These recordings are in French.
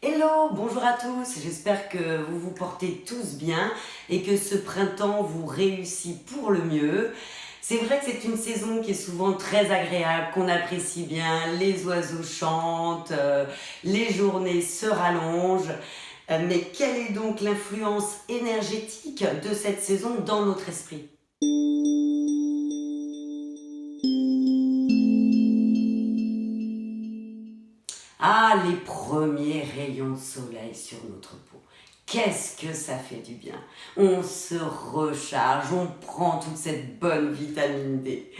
Hello, bonjour à tous, j'espère que vous vous portez tous bien et que ce printemps vous réussit pour le mieux. C'est vrai que c'est une saison qui est souvent très agréable, qu'on apprécie bien, les oiseaux chantent, les journées se rallongent. Mais quelle est donc l'influence énergétique de cette saison dans notre esprit? Ah, les premiers rayons de soleil sur notre peau. Qu'est-ce que ça fait du bien. On se recharge, on prend toute cette bonne vitamine D.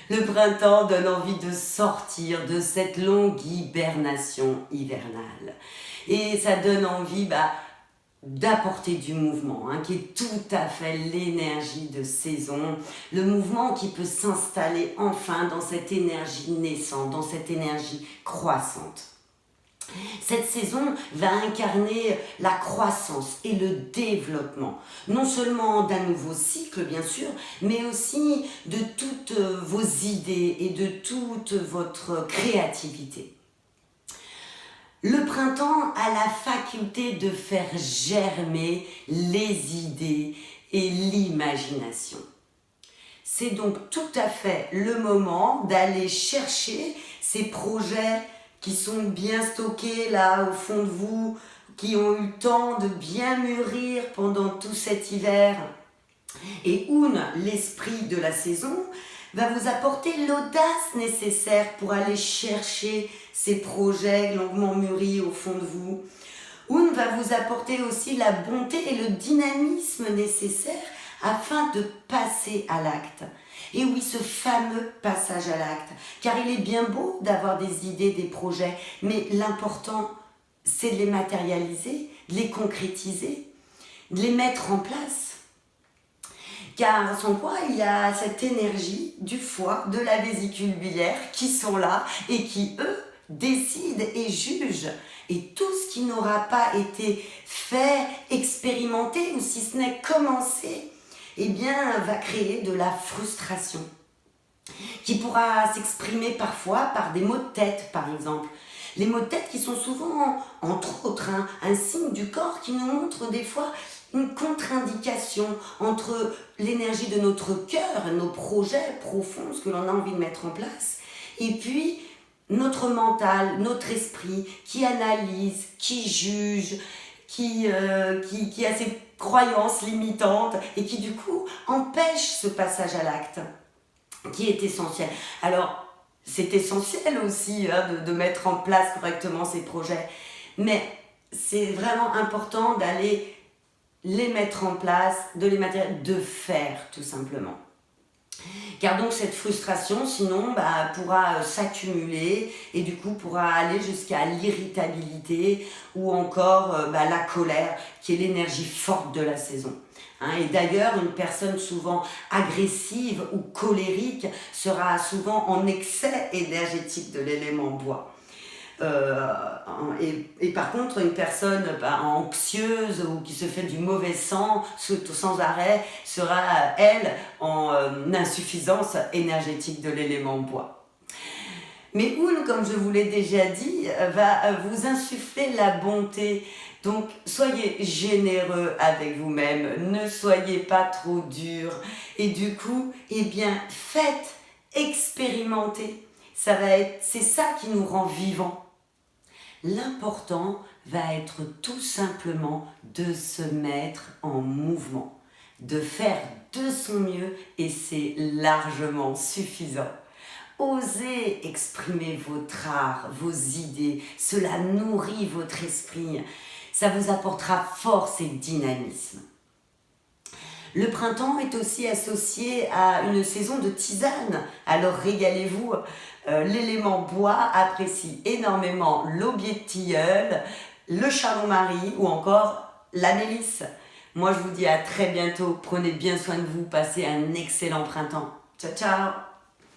Le printemps donne envie de sortir de cette longue hibernation hivernale. Et ça donne envie d'apporter du mouvement, qui est tout à fait l'énergie de saison. Le mouvement qui peut s'installer enfin dans cette énergie naissante, dans cette énergie croissante. Cette saison va incarner la croissance et le développement, non seulement d'un nouveau cycle bien sûr, mais aussi de toutes vos idées et de toute votre créativité. Le printemps a la faculté de faire germer les idées et l'imagination. C'est donc tout à fait le moment d'aller chercher ces projets qui sont bien stockés là au fond de vous, qui ont eu le temps de bien mûrir pendant tout cet hiver. Et l'esprit de la saison, va vous apporter l'audace nécessaire pour aller chercher ces projets longuement mûris au fond de vous. Va vous apporter aussi la bonté et le dynamisme nécessaire afin de passer à l'acte. Et oui, ce fameux passage à l'acte, car il est bien beau d'avoir des idées, des projets, mais l'important, c'est de les matérialiser, de les concrétiser, de les mettre en place. Car sans quoi, il y a cette énergie du foie, de la vésicule biliaire qui sont là et qui, eux, décident et jugent. Et tout ce qui n'aura pas été fait, expérimenté ou si ce n'est commencé, eh bien, va créer de la frustration qui pourra s'exprimer parfois par des maux de tête, par exemple. Les maux de tête qui sont souvent, entre autres, un signe du corps qui nous montre des fois une contre-indication entre l'énergie de notre cœur, nos projets profonds, ce que l'on a envie de mettre en place, et puis notre mental, notre esprit qui analyse, qui juge, qui a ses croyances limitantes et qui du coup empêche ce passage à l'acte qui est essentiel. Alors, c'est essentiel aussi de mettre en place correctement ces projets, mais c'est vraiment important d'aller les mettre en place, de les matérialiser, de faire tout simplement. Car donc cette frustration, sinon, pourra s'accumuler et du coup pourra aller jusqu'à l'irritabilité ou encore la colère, qui est l'énergie forte de la saison. Et d'ailleurs, une personne souvent agressive ou colérique sera souvent en excès énergétique de l'élément bois. Et par contre, une personne anxieuse ou qui se fait du mauvais sang sans arrêt sera, elle, en insuffisance énergétique de l'élément bois. Mais comme je vous l'ai déjà dit, va vous insuffler la bonté. Donc, soyez généreux avec vous-même, ne soyez pas trop dur. Et du coup, faites, expérimentez. C'est ça qui nous rend vivants. L'important va être tout simplement de se mettre en mouvement, de faire de son mieux et c'est largement suffisant. Osez exprimer votre art, vos idées, cela nourrit votre esprit, ça vous apportera force et dynamisme. Le printemps est aussi associé à une saison de tisane, alors régalez-vous. L'élément bois apprécie énormément l'aubier de tilleul, le chardon-marie ou encore la mélisse. Moi je vous dis à très bientôt, prenez bien soin de vous, passez un excellent printemps. Ciao ciao.